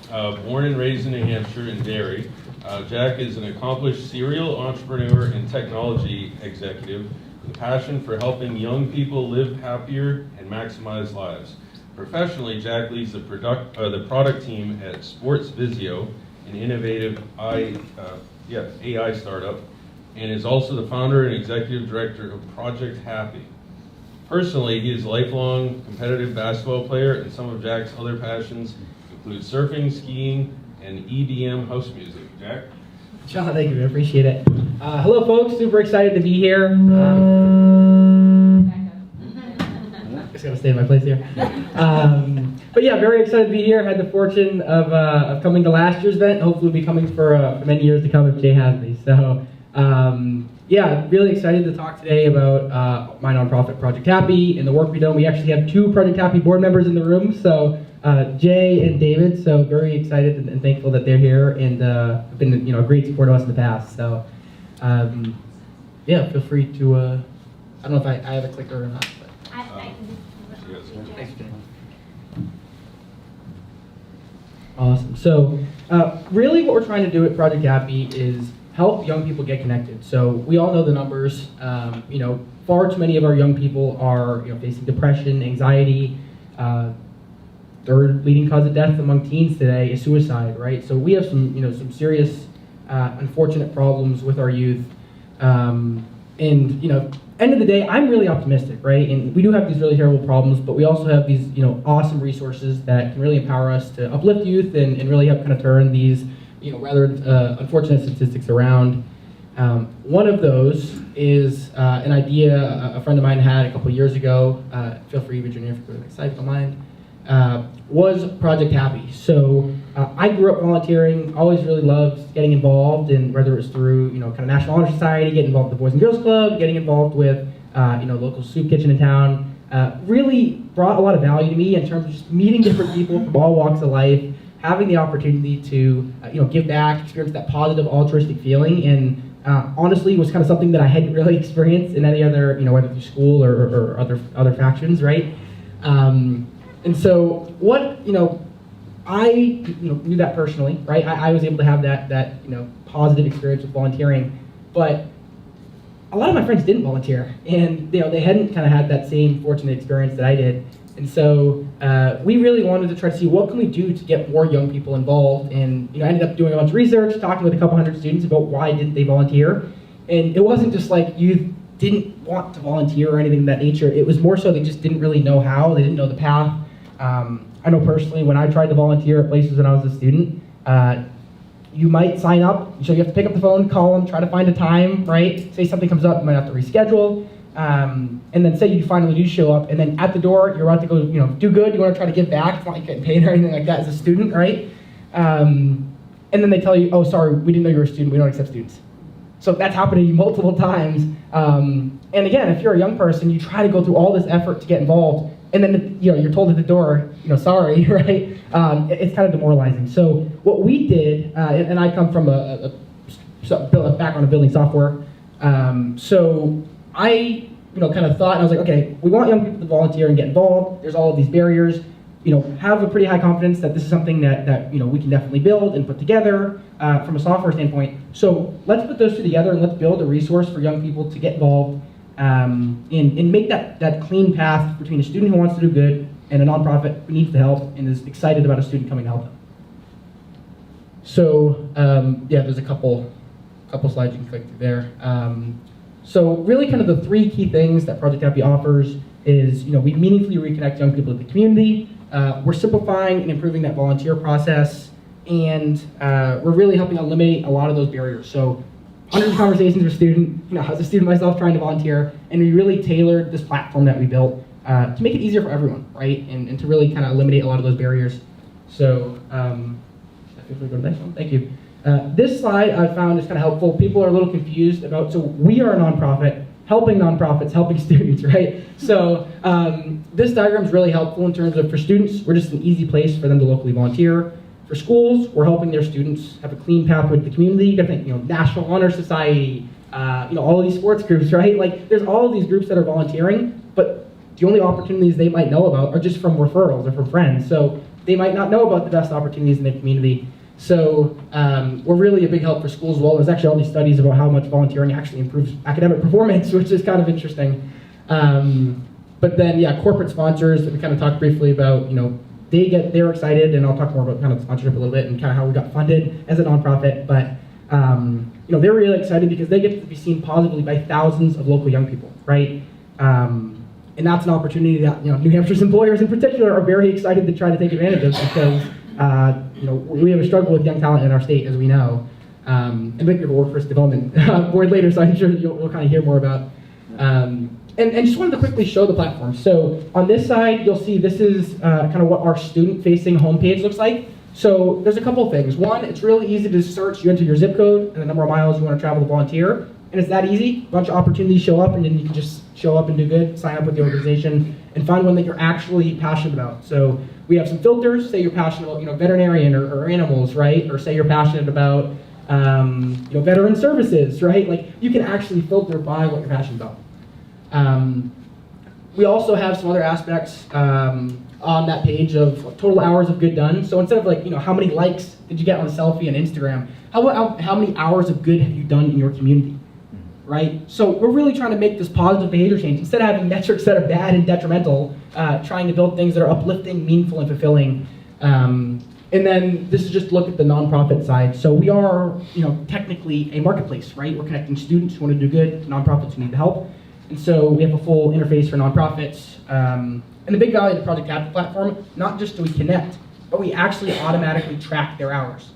Born and raised in New Hampshire in Derry, Jack is an accomplished serial entrepreneur and technology executive with a passion for helping young people live happier and maximize lives. Professionally, Jack leads the product team at Sports Visio, an innovative AI startup, and is also the founder and executive director of Project Happy. Personally, he is a lifelong competitive basketball player, and some of Jack's other passions include surfing, skiing, and EDM house music. Jack? John, thank you, I appreciate it. Hello folks, super excited to be here. Just gotta stay in my place here. But yeah, very excited to be here. Had the fortune of coming to last year's event. Hopefully we'll be coming for many years to come if Jay has me. So yeah, really excited to talk today about my nonprofit Project Happy and the work we've done. We actually have 2 Project Happy board members in the room, so Jay and David. So very excited and thankful that they're here and have been a great support of us in the past. So yeah, feel free to. I don't know if I have a clicker or not. But. Thanks, Jay. Awesome. So really what we're trying to do at Project Happy is help young people get connected. So we all know the numbers. Far too many of our young people are facing depression, anxiety. Third leading cause of death among teens today is suicide, right? So we have some serious, unfortunate problems with our youth. End of the day, I'm really optimistic, right? And we do have these really terrible problems, but we also have these, awesome resources that can really empower us to uplift youth and really help kind of turn these, rather unfortunate statistics around. One of those is an idea a friend of mine had a couple years ago. Feel free, Virginia, if you go to the next slide, if you don't mind. Was Project Happy. So I grew up volunteering, always really loved getting involved, and whether it was through kind of National Honor Society, getting involved with the Boys and Girls Club, getting involved with local soup kitchen in town, really brought a lot of value to me in terms of just meeting different people from all walks of life, having the opportunity to give back, experience that positive altruistic feeling, and honestly was kind of something that I hadn't really experienced in any other whether through school or other factions, right? And so what, I knew that personally, right? I was able to have that positive experience with volunteering, but a lot of my friends didn't volunteer, and they hadn't kind of had that same fortunate experience that I did. And so we really wanted to try to see what can we do to get more young people involved, and I ended up doing a bunch of research, talking with a couple hundred students about why didn't they volunteer. And it wasn't just like youth didn't want to volunteer or anything of that nature. It was more so they just didn't really know how, they didn't know the path. I know personally when I tried to volunteer at places when I was a student, you might sign up, so you have to pick up the phone, call them, try to find a time, right? Say something comes up, you might have to reschedule, and then say you finally do show up, and then at the door, you're about to go, do good, you want to try to give back, it's not like getting paid or anything like that as a student, right? And then they tell you, oh, sorry, we didn't know you were a student, we don't accept students. So that's happened to you multiple times. And again, if you're a young person, you try to go through all this effort to get involved, and then you're told at the door, sorry, right? It's kind of demoralizing. So what we did, and I come from a background of building software, so I kind of thought, and I was like, okay, we want young people to volunteer and get involved. There's all of these barriers. Have a pretty high confidence that this is something that we can definitely build and put together from a software standpoint. So let's put those two together and let's build a resource for young people to get involved and make that clean path between a student who wants to do good and a nonprofit who needs the help and is excited about a student coming to help them. So yeah, there's a couple slides you can click through there. So really kind of the 3 key things that Project Happy offers is we meaningfully reconnect young people to the community. We're simplifying and improving that volunteer process, and we're really helping eliminate a lot of those barriers. So hundreds of conversations with students, as a student myself trying to volunteer, and we really tailored this platform that we built to make it easier for everyone, right? And to really kind of eliminate a lot of those barriers. So, if we go to the next one, thank you. This slide I found is kind of helpful. People are a little confused about, so we are a nonprofit, helping nonprofits, helping students, right? So this diagram is really helpful in terms of, for students, we're just an easy place for them to locally volunteer. For schools, we're helping their students have a clean pathway to the community. You gotta think, National Honor Society, all of these sports groups, right? Like, there's all of these groups that are volunteering, but the only opportunities they might know about are just from referrals or from friends. So they might not know about the best opportunities in their community. So we're really a big help for schools as well. There's actually all these studies about how much volunteering actually improves academic performance, which is kind of interesting. But then, yeah, corporate sponsors that we kind of talked briefly about, they're excited, and I'll talk more about kind of sponsorship a little bit and kind of how we got funded as a nonprofit. But they're really excited because they get to be seen positively by thousands of local young people, right? And that's an opportunity that New Hampshire's employers in particular are very excited to try to take advantage of because we have a struggle with young talent in our state, as we know. And we have a workforce development board later, so I'm sure we'll kind of hear more about. And just wanted to quickly show the platform. So on this side, you'll see this is kind of what our student-facing homepage looks like. So there's a couple of things. One, it's really easy to search. You enter your zip code and the number of miles you want to travel to volunteer, and it's that easy. A bunch of opportunities show up, and then you can just show up and do good, sign up with the organization, and find one that you're actually passionate about. So we have some filters. Say you're passionate about veterinarian or animals, right? Or say you're passionate about veteran services, right? Like you can actually filter by what you're passionate about. We also have some other aspects on that page of total hours of good done. So instead of how many likes did you get on a selfie on Instagram, how many hours of good have you done in your community, right? So we're really trying to make this positive behavior change. Instead of having metrics that are bad and detrimental, trying to build things that are uplifting, meaningful, and fulfilling. And then this is just look at the nonprofit side. So we are, technically a marketplace, right? We're connecting students who want to do good to nonprofits who need the help. And so we have a full interface for nonprofits. And the big value of the Project Capital platform, not just do we connect, but we actually automatically track their hours.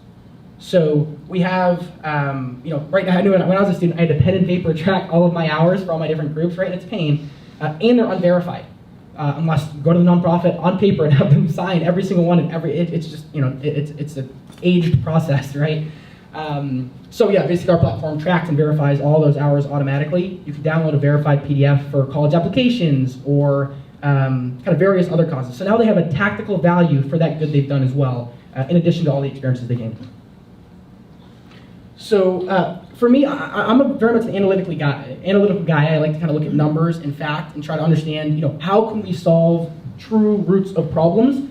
So we have, right now, I knew when I was a student, I had to pen and paper track all of my hours for all my different groups, right? And it's a pain. And they're unverified. Unless you go to the nonprofit on paper and have them sign every single one, and it's just, it's an aged process, right? So yeah, basically our platform tracks and verifies all those hours automatically. You can download a verified PDF for college applications or kind of various other causes. So now they have a tactical value for that good they've done as well, in addition to all the experiences they gained. So for me, I'm very much an analytical guy. I like to kind of look at numbers and fact and try to understand, how can we solve true roots of problems.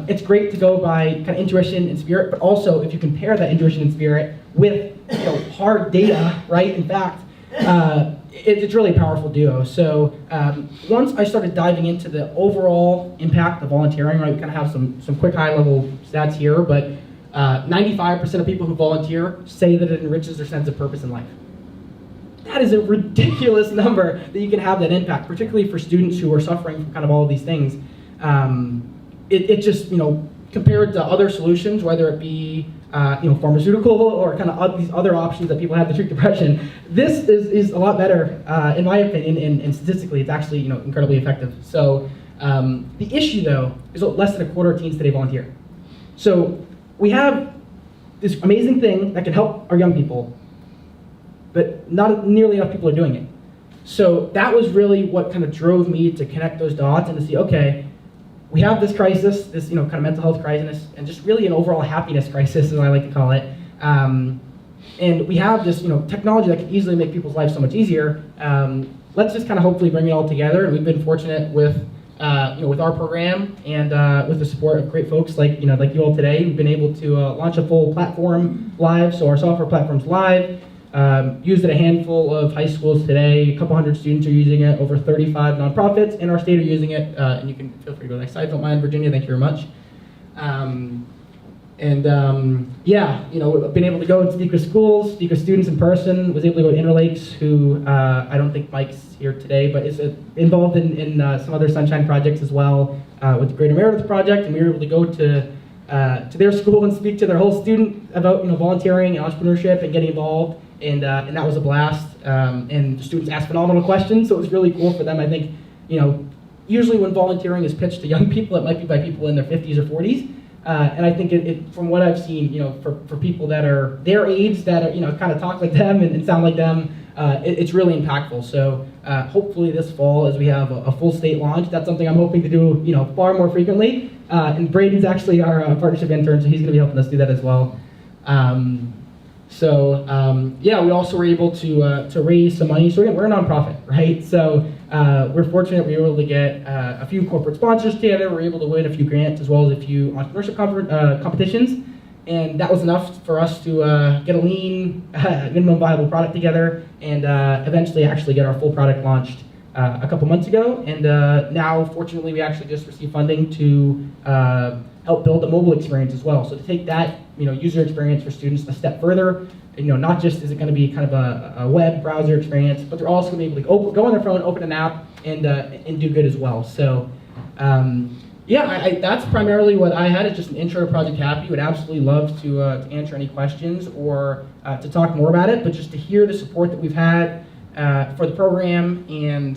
It's great to go by kind of intuition and spirit, but also if you compare that intuition and spirit with hard data, right? In fact, it's really a powerful duo. So once I started diving into the overall impact of volunteering, right? We kind of have some quick high-level stats here, but 95% of people who volunteer say that it enriches their sense of purpose in life. That is a ridiculous number that you can have that impact, particularly for students who are suffering from kind of all of these things. It just, compared to other solutions, whether it be, pharmaceutical or kind of these other options that people have to treat depression, this is a lot better, in my opinion, and statistically, it's actually, incredibly effective. So the issue, though, is that less than a quarter of teens today volunteer. So we have this amazing thing that can help our young people, but not nearly enough people are doing it. So that was really what kind of drove me to connect those dots and to see, okay, we have this crisis, this kind of mental health crisis, and just really an overall happiness crisis, as I like to call it. And we have this technology that can easily make people's lives so much easier. Let's just kind of hopefully bring it all together. And we've been fortunate with with our program and with the support of great folks like you all today. We've been able to launch a full platform live, so our software platform's live. Used at a handful of high schools today. A couple hundred students are using it. Over 35 nonprofits in our state are using it. And you can feel free to go to the next slide. Don't mind, Virginia. Thank you very much. I've been able to go and speak with schools, speak with students in person. Was able to go to Interlakes, who I don't think Mike's here today, but is involved in some other Sunshine projects as well with the Greater Meredith Project. And we were able to go to their school and speak to their whole student about volunteering and entrepreneurship and getting involved. And that was a blast. And the students asked phenomenal questions, so it was really cool for them. I think, usually when volunteering is pitched to young people, it might be by people in their 50s or 40s. And I think it from what I've seen, for people that are their age, that are, kind of talk like them and sound like them, it's really impactful. So hopefully this fall, as we have a full state launch, that's something I'm hoping to do, far more frequently. And Braden's actually our partnership intern, so he's going to be helping us do that as well. So yeah, we also were able to raise some money. So again, we're a nonprofit, right? So we're fortunate we were able to get a few corporate sponsors together. We were able to win a few grants as well as a few entrepreneurship competitions. And that was enough for us to get a lean, minimum viable product together and eventually actually get our full product launched a couple months ago. And now, fortunately, we actually just received funding to help build a mobile experience as well. So to take that user experience for students a step further, not just is it going to be kind of a web browser experience, but they're also going to be able to go on their phone, open an app, and do good as well. So yeah, that's primarily what I had. It's just an intro to Project Happy. Would absolutely love to answer any questions or to talk more about it, but just to hear the support that we've had for the program and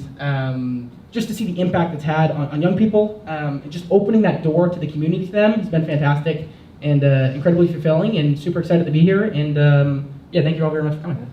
just to see the impact it's had on young people and just opening that door to the community to them has been fantastic and incredibly fulfilling, and super excited to be here. And yeah, thank you all very much for coming.